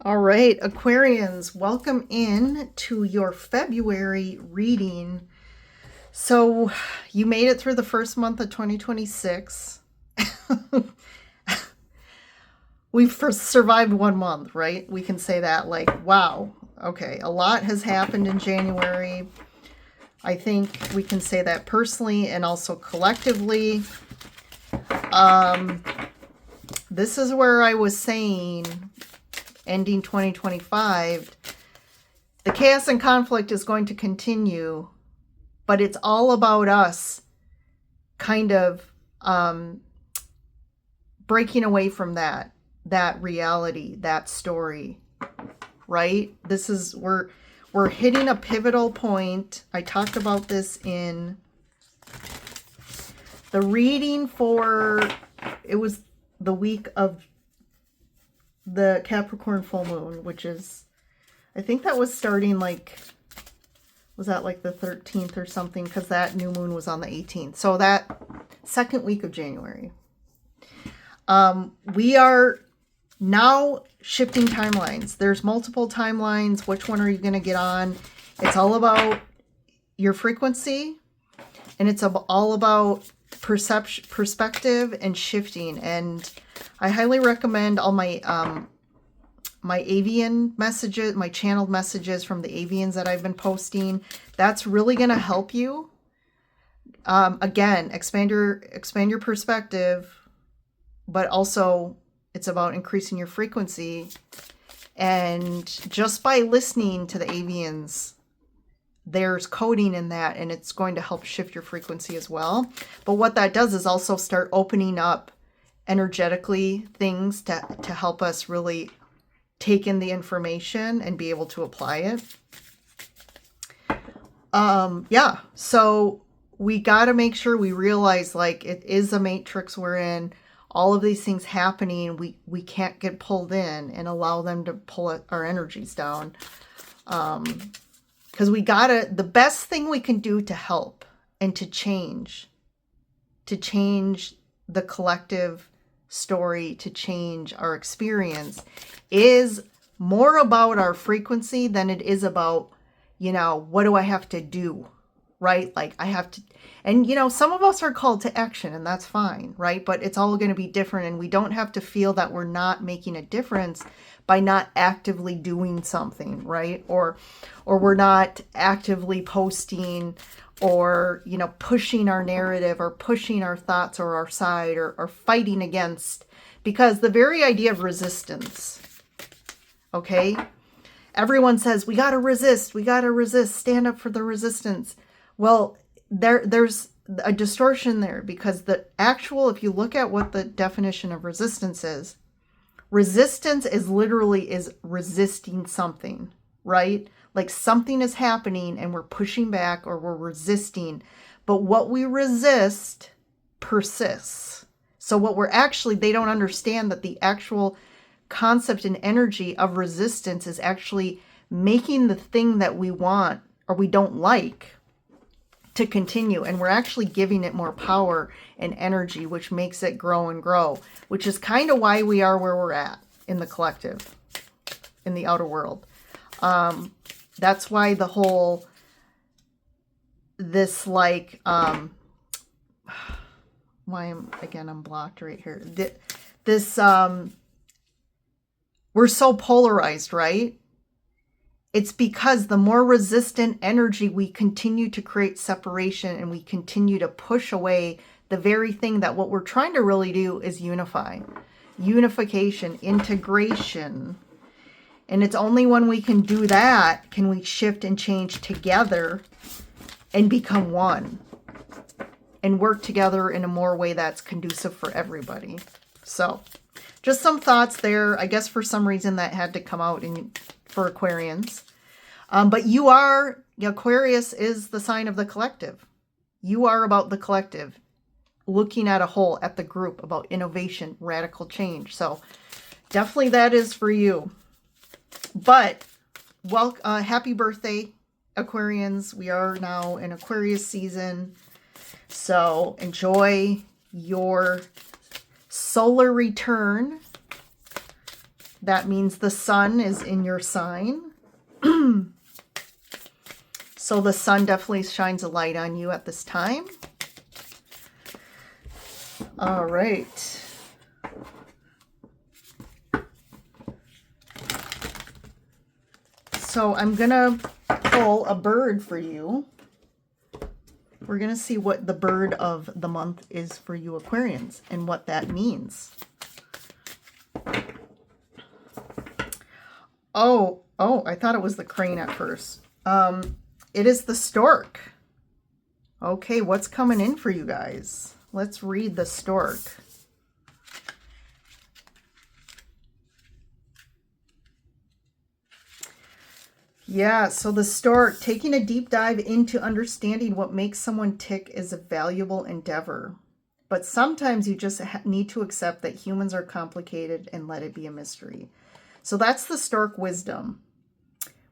All right, Aquarians, welcome in to your February reading. So you made it through the first month of 2026. We've survived 1 month, right? We can say that, like, wow, okay, a lot has happened in January. I think we can say that personally and also collectively. This is where I was saying, ending 2025, the chaos and conflict is going to continue, but it's all about us kind of breaking away from that reality, that story, right? This is, we're hitting a pivotal point. I talked about this in the reading for, it was the week of the Capricorn full moon, which is, I think that was starting like, was that like the 13th or something? Because that new moon was on the 18th. So that second week of January. We are now shifting timelines. There's multiple timelines. Which one are you going to get on? It's all about your frequency, and it's all about perspective and shifting. And I highly recommend all my my avian messages, my channeled messages from the avians that I've been posting. That's really going to help you. Again, expand your perspective, but also it's about increasing your frequency. And just by listening to the avians, there's coding in that, and it's going to help shift your frequency as well. But what that does is also start opening up energetically things to help us really take in the information and be able to apply it. Yeah, so we got to make sure we realize, like, it is a matrix we're in. All of these things happening, we can't get pulled in and allow them to pull our energies down. Because we gotta, the best thing we can do to help and to change the collective story, to change our experience, is more about our frequency than it is about, you know, what do I have to do, right? Like, I have to, and, you know, some of us are called to action, and that's fine, right? But it's all going to be different, and we don't have to feel that we're not making a difference by not actively doing something, right? Or we're not actively posting, or, you know, pushing our narrative, or pushing our thoughts or our side, or fighting against, because the very idea of resistance, okay? Everyone says, we got to resist, stand up for the resistance. Well, there's a distortion there, because the actual, if you look at what the definition of resistance is literally is resisting something, right? Like, something is happening and we're pushing back, or we're resisting, but what we resist persists. So what we're actually, they don't understand that the actual concept and energy of resistance is actually making the thing that we want or we don't like to continue, and we're actually giving it more power and energy, which makes it grow and grow, which is kind of why we are where we're at in the collective, in the outer world. That's why the whole, this, like, I'm blocked right here. This, we're so polarized, right? It's because the more resistant energy, we continue to create separation, and we continue to push away the very thing that what we're trying to really do is unify. Unification, integration. And it's only when we can do that can we shift and change together and become one, and work together in a more way that's conducive for everybody. So just some thoughts there. I guess for some reason that had to come out for Aquarians. But you are, Aquarius is the sign of the collective. You are about the collective, looking at a whole, at the group, about innovation, radical change. So definitely that is for you. But happy birthday, Aquarians. We are now in Aquarius season. So enjoy your solar return that means the sun is in your sign. So the sun definitely shines a light on you at this time. All right. So I'm going to pull a bird for you. We're going to see what the bird of the month is for you Aquarians and what that means. Oh, I thought it was the crane at first. It is the stork. Okay, what's coming in for you guys? Let's read the stork. Yeah, so the stork, taking a deep dive into understanding what makes someone tick is a valuable endeavor. But sometimes you just need to accept that humans are complicated and let it be a mystery. So that's the stork wisdom.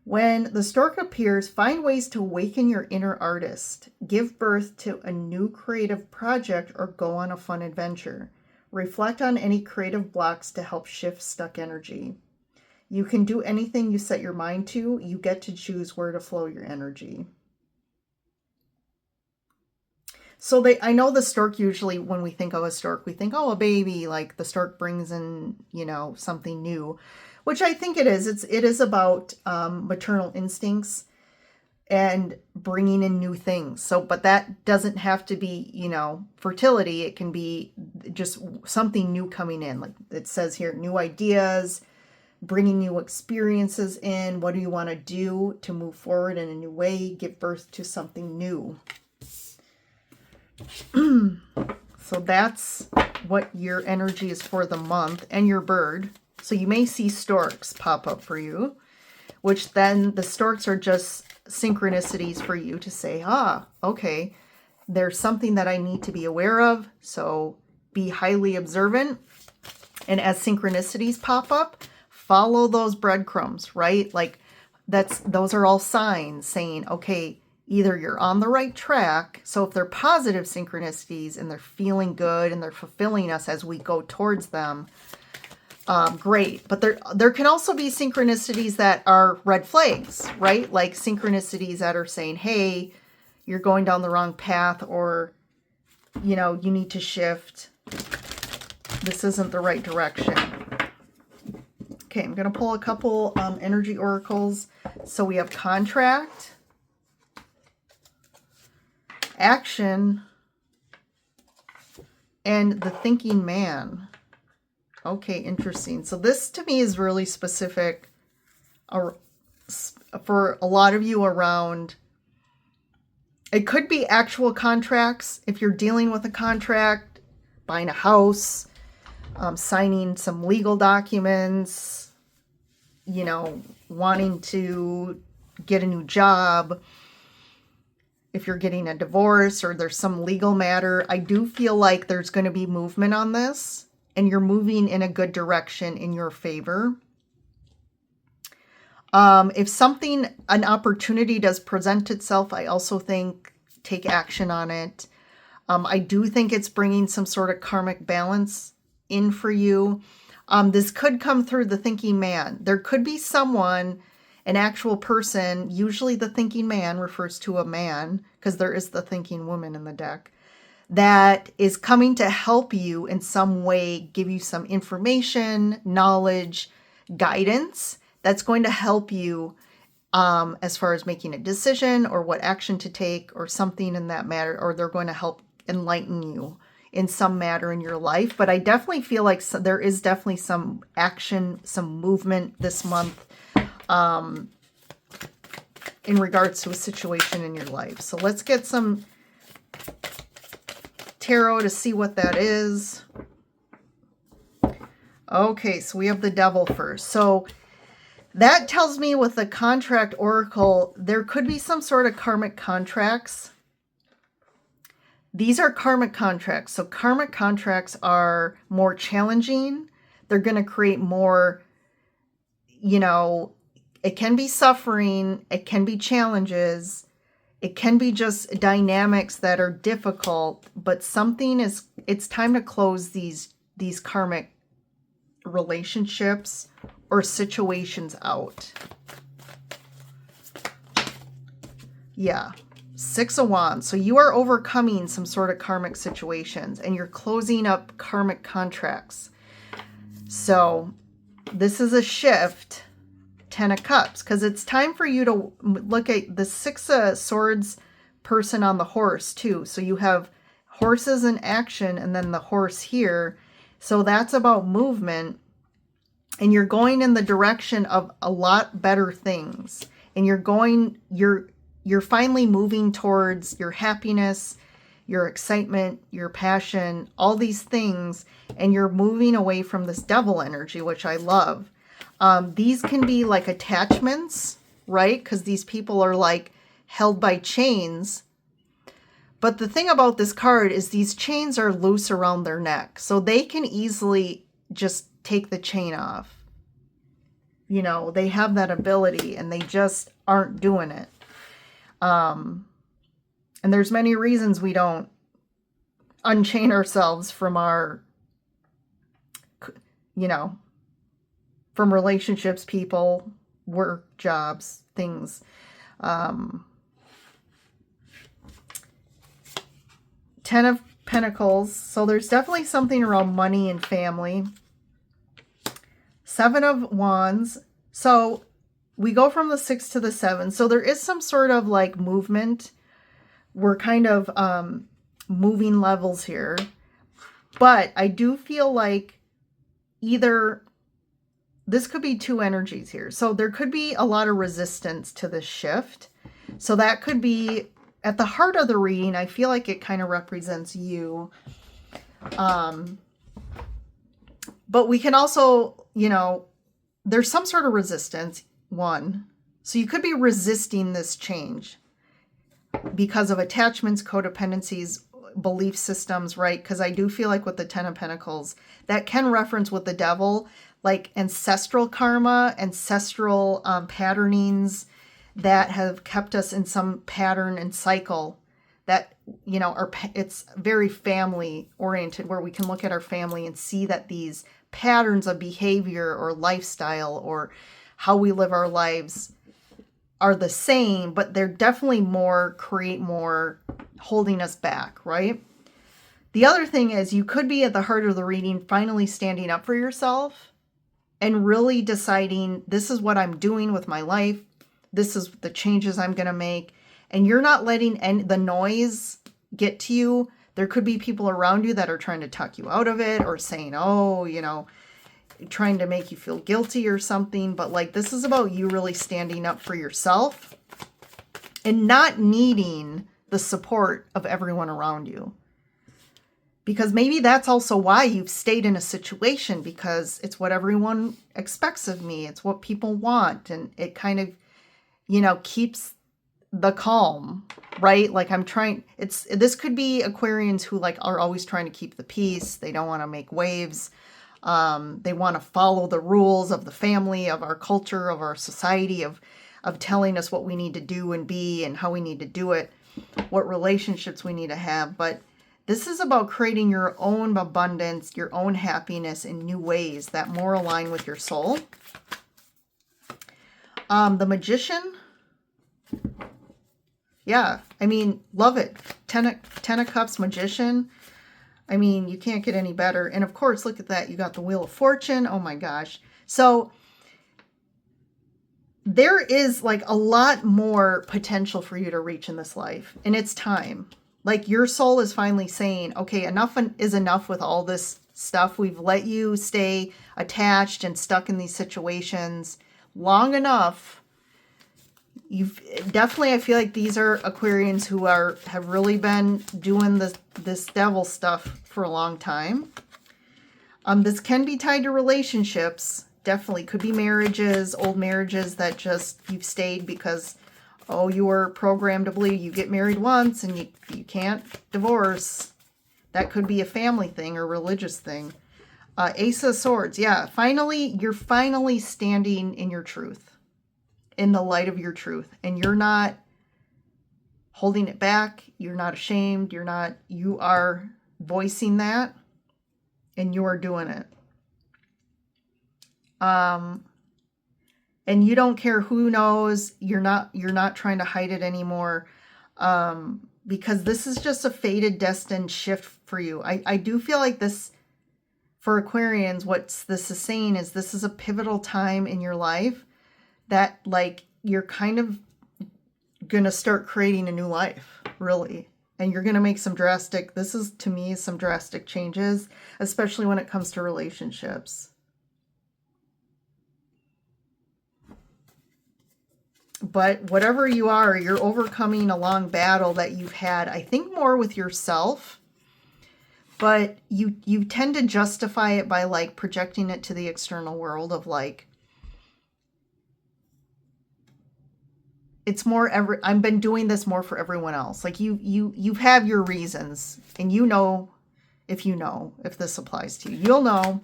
When the stork appears, find ways to awaken your inner artist, give birth to a new creative project, or go on a fun adventure. Reflect on any creative blocks to help shift stuck energy. You can do anything you set your mind to. You get to choose where to flow your energy. So I know the stork, usually when we think of a stork, we think, oh, a baby, like the stork brings in, you know, something new, which I think it is. It is about maternal instincts and bringing in new things. So, but that doesn't have to be, you know, fertility. It can be just something new coming in. Like it says here, new ideas, bringing new experiences in. What do you want to do to move forward in a new way? Give birth to something new. So that's what your energy is for the month, and your bird. So you may see storks pop up for you, which then the storks are just synchronicities for you to say, okay, there's something that I need to be aware of. So be highly observant. And as synchronicities pop up, follow those breadcrumbs, right? Like those are all signs saying, okay, either you're on the right track. So if they're positive synchronicities and they're feeling good and they're fulfilling us as we go towards them, great. But there can also be synchronicities that are red flags, right? Like synchronicities that are saying, hey, you're going down the wrong path, or, you know, you need to shift. This isn't the right direction. Okay, I'm going to pull a couple energy oracles. So we have contract, action, and the thinking man. Okay, interesting. So this to me is really specific for a lot of you around. It could be actual contracts. If you're dealing with a contract, buying a house, signing some legal documents, you know, wanting to get a new job. If you're getting a divorce or there's some legal matter, I do feel like there's going to be movement on this, and you're moving in a good direction in your favor. If an opportunity does present itself, I also think take action on it. I do think it's bringing some sort of karmic balance in for you. This could come through the thinking man. There could be someone, an actual person, usually the thinking man refers to a man, because there is the thinking woman in the deck, that is coming to help you in some way, give you some information, knowledge, guidance that's going to help you as far as making a decision or what action to take or something in that matter, or they're going to help enlighten you in some matter in your life. But I definitely feel like there is definitely some action, some movement this month in regards to a situation in your life. So let's get some tarot to see what that is. Okay, so we have the devil first. So that tells me with the contract oracle, there could be some sort of karmic contracts. These are karmic contracts. So karmic contracts are more challenging. They're going to create more, you know, it can be suffering. It can be challenges. It can be just dynamics that are difficult, but it's time to close these karmic relationships or situations out. Yeah. Six of Wands. So you are overcoming some sort of karmic situations and you're closing up karmic contracts. So this is a shift. Ten of Cups, because it's time for you to look at the Six of Swords person on the horse too. So you have horses in action and then the horse here. So that's about movement, and you're going in the direction of a lot better things, and you're finally moving towards your happiness, your excitement, your passion, all these things, and you're moving away from this devil energy, which I love. These can be like attachments, right? Because these people are like held by chains. But the thing about this card is these chains are loose around their neck. So they can easily just take the chain off. You know, they have that ability and they just aren't doing it. And there's many reasons we don't unchain ourselves from our, you know, from relationships, people, work, jobs, things. Ten of Pentacles. So there's definitely something around money and family. Seven of Wands. So we go from the 6 to the 7. So there is some sort of like movement. We're kind of moving levels here. But I do feel like either this could be two energies here. So there could be a lot of resistance to this shift. So that could be at the heart of the reading. I feel like it kind of represents you. But we can also, you know, there's some sort of resistance, one. So you could be resisting this change because of attachments, codependencies, belief systems, right? Because I do feel like with the Ten of Pentacles, that can reference with the devil, like ancestral karma, ancestral patternings that have kept us in some pattern and cycle that, you know, it's very family oriented, where we can look at our family and see that these patterns of behavior or lifestyle or how we live our lives are the same, but they're definitely create more holding us back, right? The other thing is you could be at the heart of the reading finally standing up for yourself and really deciding, this is what I'm doing with my life. This is the changes I'm going to make. And you're not letting the noise get to you. There could be people around you that are trying to tuck you out of it or saying, oh, you know, trying to make you feel guilty or something. But like, this is about you really standing up for yourself and not needing the support of everyone around you. Because maybe that's also why you've stayed in a situation, because it's what everyone expects of me. It's what people want. And it kind of, you know, keeps the calm, right? Like this could be Aquarians who like are always trying to keep the peace. They don't want to make waves. They want to follow the rules of the family, of our culture, of our society, of telling us what we need to do and be and how we need to do it, what relationships we need to have. But this is about creating your own abundance, your own happiness in new ways that more align with your soul. The Magician. Yeah, I mean, love it. Ten of Cups, Magician. I mean, you can't get any better. And of course, look at that. You got the Wheel of Fortune. Oh my gosh. So there is like a lot more potential for you to reach in this life. And it's time. Like your soul is finally saying, okay, enough is enough with all this stuff. We've let you stay attached and stuck in these situations long enough. You've definitely, I feel like these are Aquarians who have really been doing this devil stuff for a long time. This can be tied to relationships. Definitely could be marriages, old marriages that just you've stayed because, oh, you were programmed to believe you get married once and you can't divorce. That could be a family thing or religious thing. Ace of Swords. Yeah, you're finally standing in your truth. In the light of your truth, and you're not holding it back. You're not ashamed. You are voicing that and you are doing it. And you don't care who knows. You're not trying to hide it anymore. Because this is just a fated, destined shift for you. I do feel like this, for Aquarians, what this is saying is this is a pivotal time in your life that, like, you're kind of going to start creating a new life, really. And you're going to make some drastic, this is, to me, some drastic changes, especially when it comes to relationships. But whatever you are, you're overcoming a long battle that you've had, I think more with yourself. But you tend to justify it by, like, projecting it to the external world of, like, it's more I've been doing this more for everyone else. Like, you have your reasons, and you know if this applies to you. You'll know.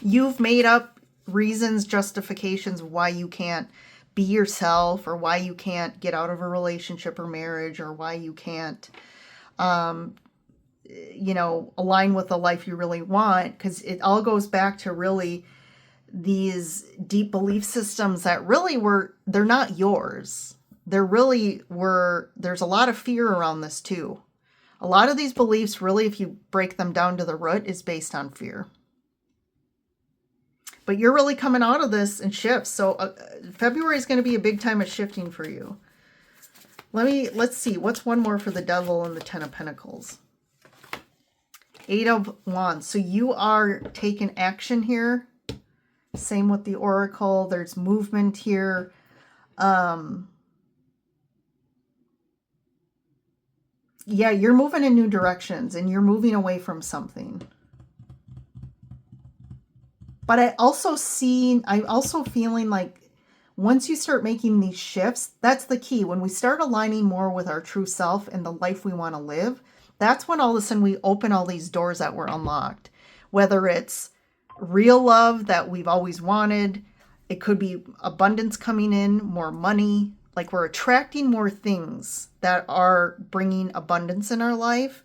You've made up reasons, justifications why you can't be yourself, or why you can't get out of a relationship or marriage, or why you can't align with the life you really want, because it all goes back to really these deep belief systems that really they're not yours. There's a lot of fear around this too. A lot of these beliefs, really, if you break them down to the root, is based on fear. But you're really coming out of this in shifts. So February is going to be a big time of shifting for you. Let's see. What's one more for the Devil and the Ten of Pentacles? 8 of Wands. So you are taking action here. Same with the Oracle. There's movement here. Yeah, you're moving in new directions, and you're moving away from something. But I'm also feeling like once you start making these shifts, that's the key. When we start aligning more with our true self and the life we want to live, that's when all of a sudden we open all these doors that were unlocked. Whether it's real love that we've always wanted, it could be abundance coming in, more money. Like, we're attracting more things that are bringing abundance in our life.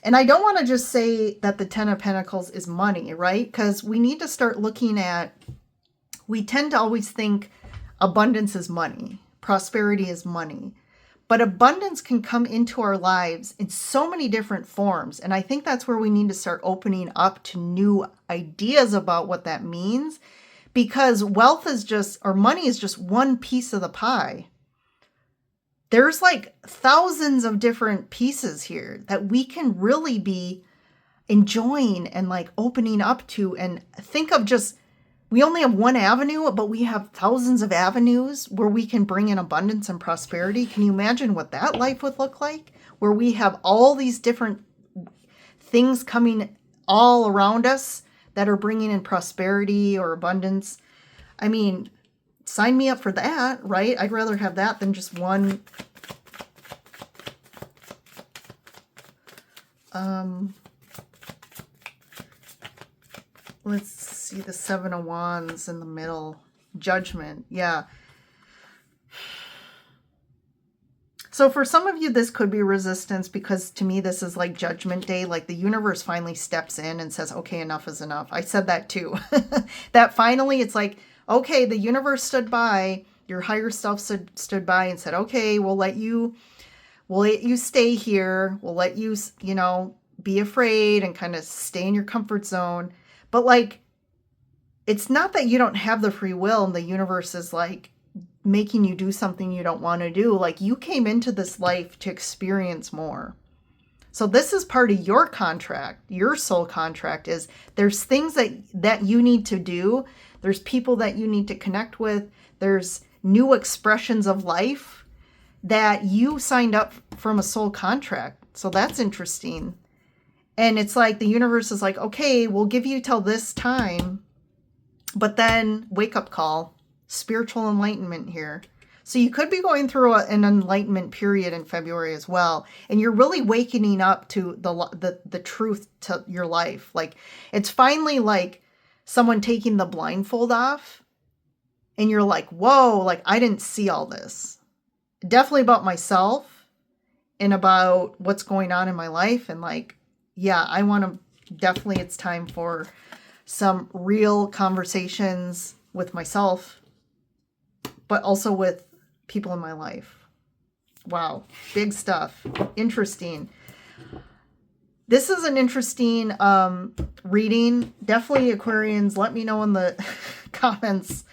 And I don't want to just say that the Ten of Pentacles is money, right? Because we need to start looking at, we tend to always think abundance is money, prosperity is money. But abundance can come into our lives in so many different forms. And I think that's where we need to start opening up to new ideas about what that means. Because wealth is just, or money is just one piece of the pie. There's like thousands of different pieces here that we can really be enjoying and like opening up to. And think of just, we only have one avenue, but we have thousands of avenues where we can bring in abundance and prosperity. Can you imagine what that life would look like? Where we have all these different things coming all around us that are bringing in prosperity or abundance. I mean, sign me up for that, right? I'd rather have that than just one. Let's see, the Seven of Wands in the middle. Judgment, yeah. So for some of you, this could be resistance, because to me, this is like Judgment Day. Like, the universe finally steps in and says, okay, enough is enough. I said that too. That finally, it's like, okay, the universe stood by, your higher self stood by and said, okay, we'll let you stay here. We'll let you, be afraid and kind of stay in your comfort zone. But like, it's not that you don't have the free will and the universe is like making you do something you don't want to do. Like, you came into this life to experience more. So this is part of your contract. Your soul contract is there's things that you need to do. There's people that you need to connect with. There's new expressions of life that you signed up from a soul contract. So that's interesting. And it's like the universe is like, okay, we'll give you till this time, but then wake up call, spiritual enlightenment here. So you could be going through an enlightenment period in February as well. And you're really wakening up to the truth to your life. Like, it's finally like someone taking the blindfold off and you're like, whoa, like, I didn't see all this. Definitely about myself and about what's going on in my life. And like, yeah, I want to definitely, it's time for some real conversations with myself but also with people in my life. Wow, big stuff. Interesting. This is an interesting reading. Definitely, Aquarians, let me know in the comments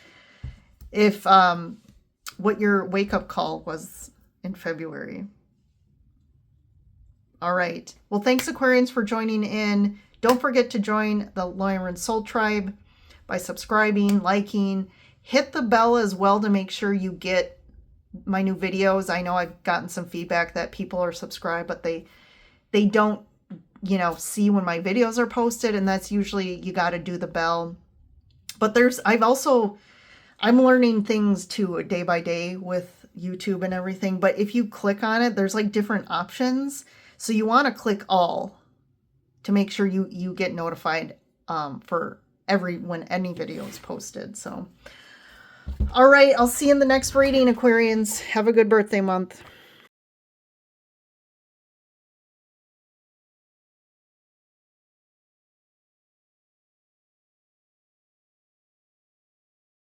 if what your wake-up call was in February. All right. Well, thanks, Aquarians, for joining in. Don't forget to join the Lyran Soul Tribe by subscribing, liking. Hit the bell as well to make sure you get my new videos. I know I've gotten some feedback that people are subscribed, but they don't, you know, see when my videos are posted, and that's usually you got to do the bell. But I'm learning things too day by day with YouTube and everything. But if you click on it, there's like different options. So you want to click all to make sure you get notified for when any video is posted. So, all right, I'll see you in the next reading, Aquarians. Have a good birthday month.